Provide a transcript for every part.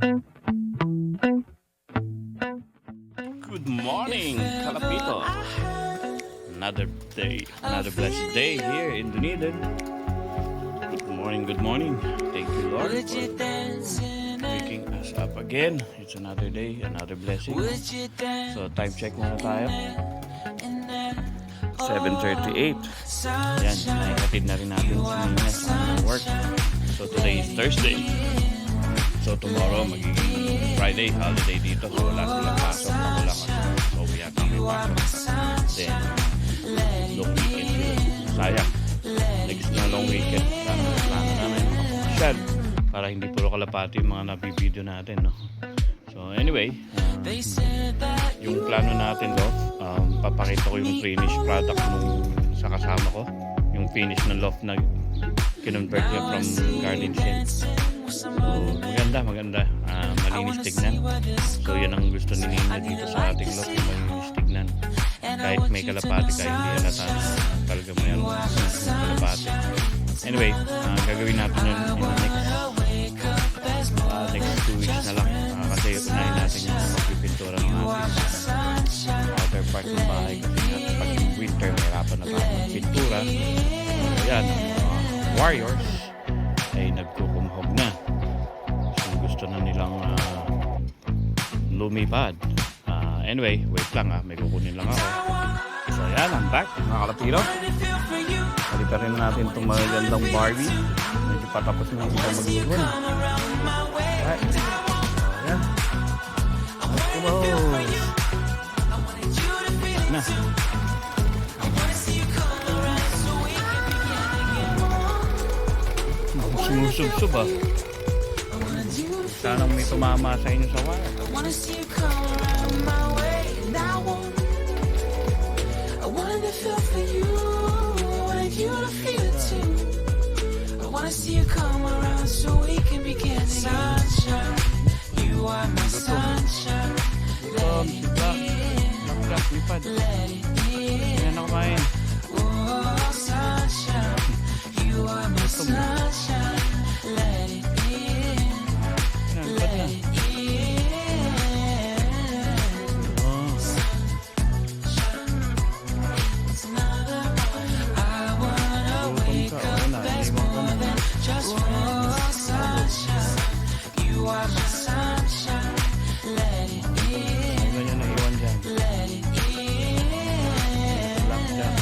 Good morning, Kalapito. Another day, another blessed day here in Dunedin. Good morning. Thank you, Lord, for waking us up again. It's another day, another blessing. So, time check muna tayo. 7:38. Yan, nakikatid na rin natin si Nina sa work. So, today is Thursday. So, tomorrow magiging Friday, holiday dito. So, wala silang pasok. Ako lang. So, we have kami pasok. Then, long weekend sila. Sayang. Next na long weekend. Plano namin. Share. Para hindi puro kalapati yung mga nabibideo natin, no? So, anyway. Yung plano natin, papakita ko yung finished product nung sa kasama ko. Yung finish ng loft na kinonvert niya from garden shed. So, maganda. Malinis tignan. So, yan ang gusto ni Nina dito sa ating loft, yung malinis tignan. Kahit may kalapati ka, hindi halata talaga mayroong kalapati. Anyway, gagawin natin yun in the next 2 weeks na lang. Kasi unahin natin yung magpipintura ng ating outer part ng bahay. Kasi pag winter, mahirapan na tayo magpintura. So, yan, ang warriors ay nagkukumhog na. So, gusto na nilang lumipad. Anyway, wait lang may kukunin lang ako. So yan, I'm back mga kalapiro. Halika rin natin itong magandang Barbie. Medyo patapos na kita mag-iwan. Alright. So yan. Let's go. Na. Sumusub-sub Sanang may tumama sa inyo sa wire. See you come around so we can begin. Sunshine, you are my sunshine. Let it in, let it in. Oh, sunshine, you are my sunshine. Let it in, let it in. It's another one. I wanna wake up as more than just friends. Sunshine, you are my sunshine. Let it in, Ganyan na iwan dyan. let it in. Lang dyan.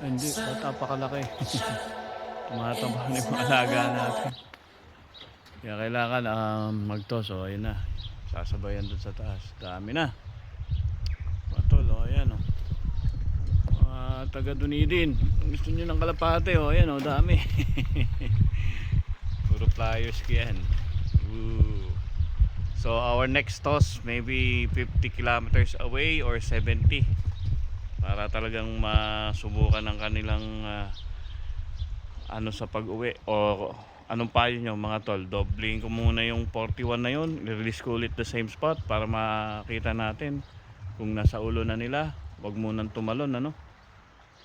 Hindi, napakalaki. Tumataba na yung alaga natin. Kaya kailangan magtos. So, ayun na. Sasabayan doon sa taas. Dami na. Matol, ayan taga Dunedin. Gusto nyo ng kalapate, ayan dami. Puro flyers yan. Ooh. So our next toss maybe 50 kilometers away or 70 para talagang masubukan ng kanilang sa pag-uwi. O anong payo nyo mga tol? Dobling ko muna yung 41 na yun, release ko ulit the same spot para makita natin kung nasa ulo na nila. Huwag munang tumalon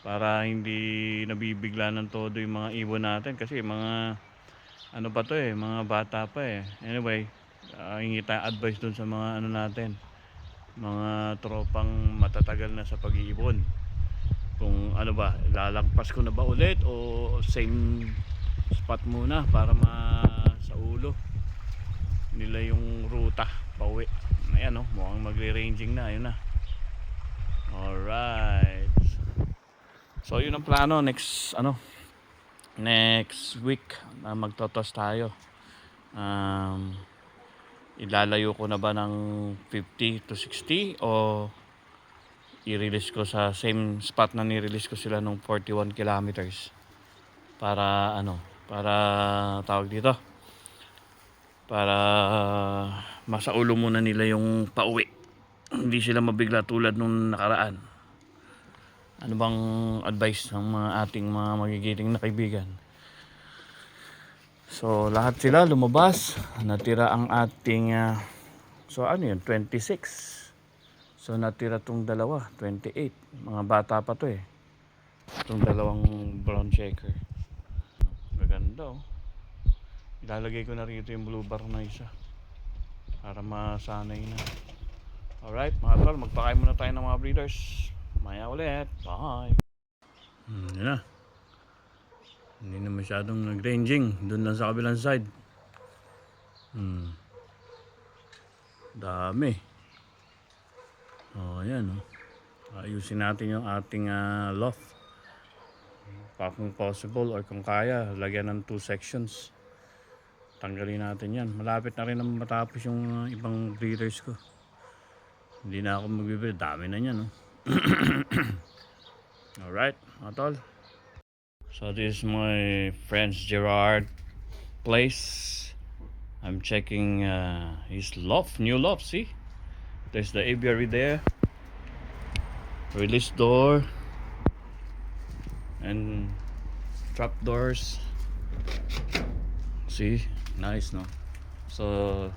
para hindi nabibigla ng todo yung mga ibon natin kasi mga mga bata pa Anyway, hingi tayo advice dun sa mga natin, mga tropang matatagal na sa pag-iibon. Kung lalagpas ko na ba ulit o same spot muna para sa ulo nila yung ruta pauwi. Ayan mukhang magre-ranging na, ayun na. Alright. So yun ang plano next week na magtotos tayo. Ilalayo ko na ba ng 50 to 60 o i-release ko sa same spot na ni-release ko sila nung 41 kilometers para tawag dito, para masaulo muna nila yung pauwi, hindi sila mabigla tulad nung nakaraan. Ano bang advice ng mga ating mga magigiting na kaibigan? So lahat sila lumabas, natira ang ating 26. So natira tong dalawa, 28. Mga bata pa to itong dalawang brown checker. Maganda Ilalagay ko na rito yung blue bar na isa. para masanay na. Alright mga tol, magpakain muna tayo ng mga breeders. Maya ulit. Bye. Yun na. Hindi na masyadong nag-ranging. Doon lang sa kabilang side. Dami. Ayan ayusin natin yung ating loft. Kung possible or kung kaya, lagyan ng 2 sections. Tanggalin natin yan. Malapit na rin naman matapos yung ibang breeders ko. Hindi na ako magbibili. Dami na yan. Alright, mga tol. So this is my friend's Gerard place. I'm checking his loft, new loft. See, there's the aviary there, release door, and trap doors. See, nice, no? So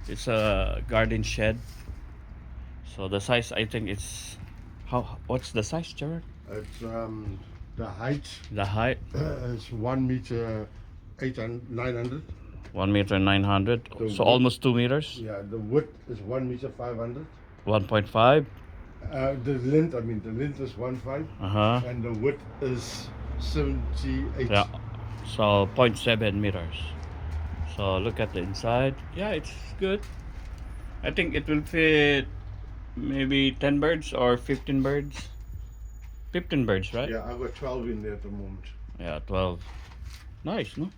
it's a garden shed. So the size, I think it's what's the size, Gerard? It's the height The height is 1 meter 900. 1 meter 900, The so width- almost 2 meters. Yeah, the width is 1 meter 500. 1.5. The length is 1.5, and the width is 78. Yeah, so 0.7 meters. So look at the inside. Yeah, it's good. I think it will fit maybe 10 birds or 15 birds. 15 birds, right? Yeah, I've got 12 in there at the moment. Yeah, 12. Nice, no?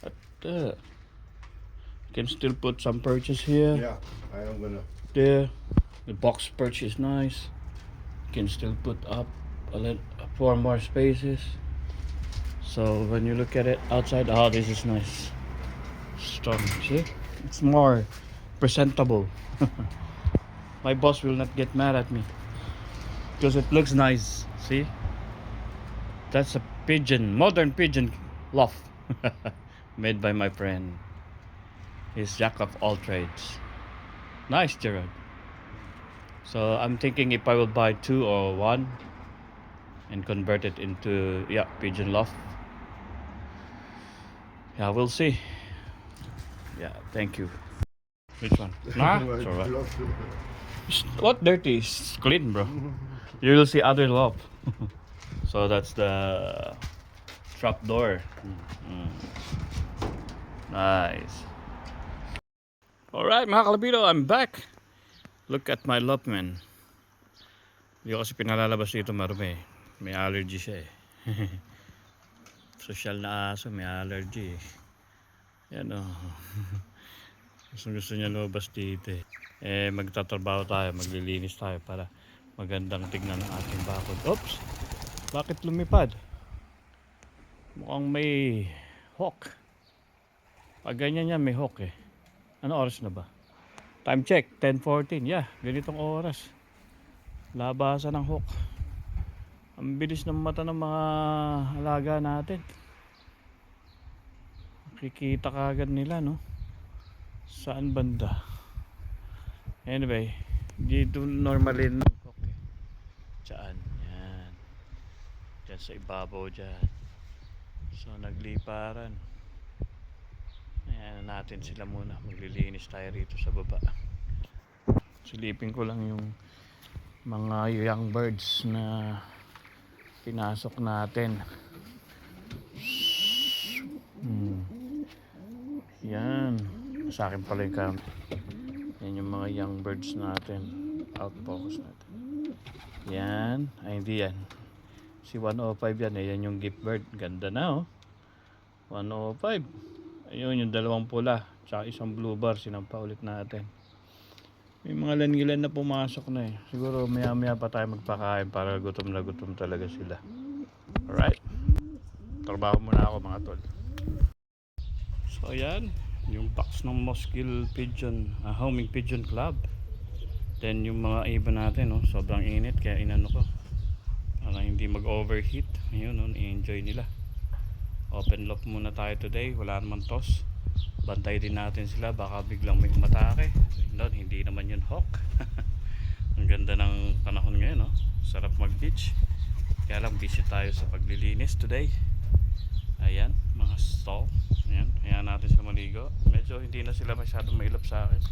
But can still put some perches here. Yeah, I am gonna. There, the box perch is nice. Can still put up a little 4 more spaces. So when you look at it outside, oh, this is nice, strong. See, it's more presentable. My boss will not get mad at me because it looks nice. See, that's a pigeon, modern pigeon loft, made by my friend. He's jack of all trades. Nice, Gerard. So I'm thinking if I will buy 2 or 1 and convert it into pigeon loft. Yeah, we'll see. Yeah, thank you. Which one? Nah, it's alright. What dirty? It's clean, bro. You will see other loft. So that's the trap door. Nice. Alright mga kalabito, I'm back. Look at my lopman. Hindi ko kasi pinalalabas dito marumi. May allergy siya eh. Social na aso, may allergy eh. Yan o. Gusto niya lumabas dito eh. Magtatrabaho tayo, maglilinis tayo para magandang tignan ang ating bakod. Oops! Bakit lumipad? Mukhang may hawk. Pag ganyan yan, may hawk eh. Ano oras na ba? Time check, 10:14. Yeah, ganitong oras. Labasan ng hawk. Ang bilis ng mata ng mga alaga natin. Kikita kagad nila, no? Saan banda? Anyway, dito normally ng hawk eh. Diyan, yan. Diyan sa ibabaw dyan. So nagliparan. Ayan natin sila muna. Maglilinis tayo rito sa baba. Silipin ko lang yung mga young birds na pinasok natin. Yan. Sa akin pala yung camera. Yan yung mga young birds natin. Out focus natin. Yan. Ay hindi yan. Si 105 yan. Ayan yung gift bird. Ganda na 105. Ayun yung 2 pula. Tsaka isang blue bar. Sinampa ulit natin. May mga langilan na pumasok na eh. Siguro maya maya pa tayo magpakain para gutom na gutom talaga sila. Alright. Trabaho muna ako mga tol. So ayan. Yung box ng Moskill Pigeon, Homing Pigeon Club. Then yung mga ibon natin, sobrang init kaya inano ko. Para hindi mag-overheat. Ayun, i-enjoy nila. Open loft muna tayo today. Wala naman toss. Bantay din natin sila. Baka biglang may umatake. Hindi naman yun hawk. Ang ganda ng panahon ngayon. Sarap mag beach. Kaya lang busy tayo sa paglilinis today. Ayan, mga stall. Ayan, ayan natin sila maligo. Medyo hindi na sila masyadong mailap sa akin.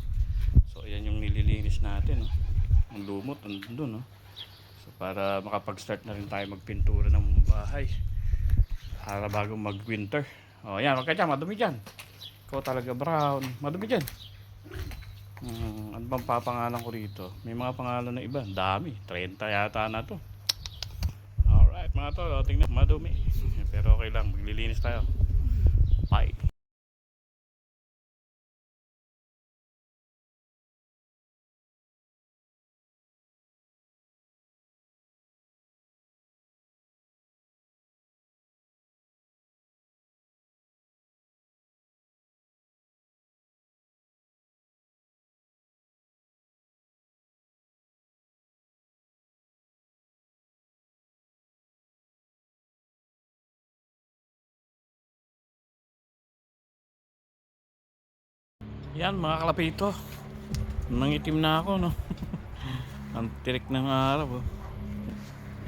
So ayan yung nililinis natin, oh. Ang lumot andun, oh. So para makapag-start na rin tayo magpintura ng bahay para bago mag-winter. Oh, ayan, wag ka dyan, madumi dyan. Ikaw talaga brown, madumi dyan. Ano bang papangalan ko rito? May mga pangalan na iba, dami, 30 yata na to. Alright mga tol, tingnan, madumi. Pero okay lang, maglilinis tayo. Bye. Yan mga kalapito, nangitim na ako, no. Ang tirik ng araw, oh.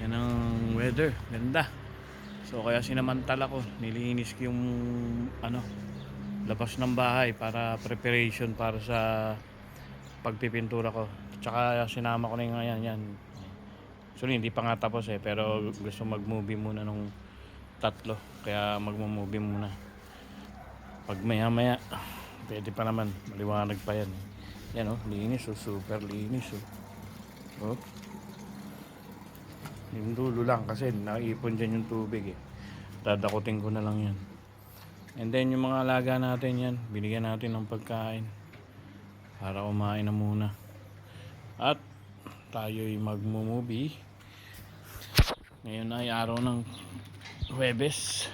Yan ang weather, ganda. So kaya sinamantala ko, nilinis ko yung ano, labas ng bahay para preparation para sa pagpipintura ko. Tsaka sinama ko na yung yan, yan. Actually hindi pa nga tapos pero gusto mag-movie muna nung tatlo. Kaya mag-movie muna. Pag maya maya, pwede pa naman, maliwanag pa yan. Yan, oh, linis, oh, super linis, oh. Oh. Yung dulo lang kasi naipon dyan yung tubig, dadakutin ko na lang yan. And then yung mga alaga natin yan, binigyan natin ng pagkain para kumain na muna. At tayo'y magmo-movie. Ngayon ay araw ng Huwebes.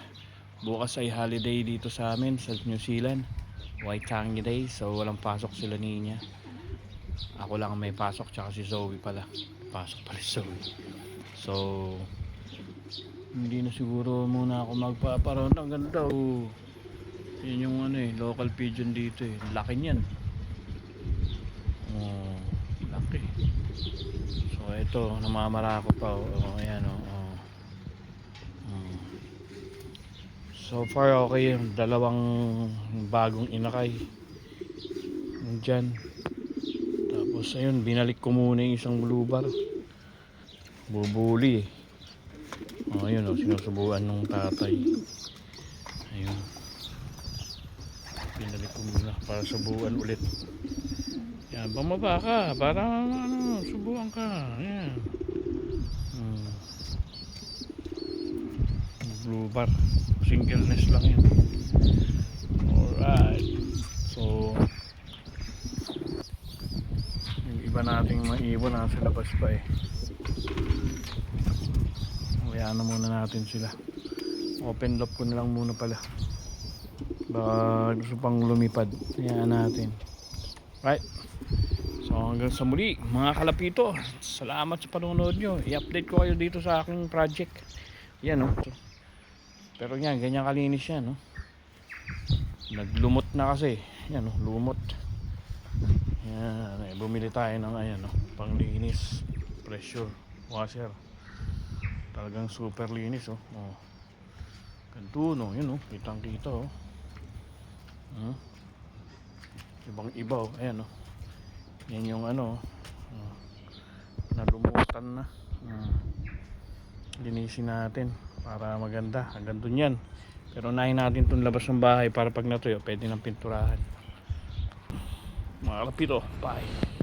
Bukas ay holiday dito sa amin sa New Zealand, Waitangi Day. So walang pasok sila niya. Ako lang may pasok, tsaka si Zoe pala. Pasok pala si Zoe. So hindi na siguro muna ako magpaparoon. Ang ganda, oh. Yun yung ano local pigeon dito laki niyan. Oh, laki. So ito, namamara ko pa, oh. Ayan, oh. So far okay yung dalawang bagong inakay dyan. Tapos ayun, binalik ko muna yung isang blue bar. Bubuli, oh, ayun, oh, sinusubuan ng tatay. Ayun, binalik ko muna para subuan ulit. Yan, bumaba ka para ano, subuan ka. Yan. Blue bar, single nest lang yan. Alright, so yung iba nating maibon nasa labas pa hayaan na muna natin sila. Open loop ko na lang muna pala, baka gusto pang lumipad, hayaan natin. Right, so hanggang sa muli mga kalapito, salamat sa panonood nyo. I-update ko kayo dito sa aking project. Yan, oh. Pero yan, ganyan kalinis yan, no? Naglumot na kasi. Yan, no? Lumot. Yan, bumili tayo ng ayan, no? Panglinis, pressure washer. Talagang super linis, oh. Oh. Ganito, no? Yun, no? Kitang kita, oh. Ibang iba, oh. Ayan, no? Yan yung ano, oh. Nalumutan na. Linisin natin para maganda. Hanggang dun yan. Pero unahin natin itong labas ng bahay para pag natuyo pwede nang pinturahan. Mga kalapito, bye.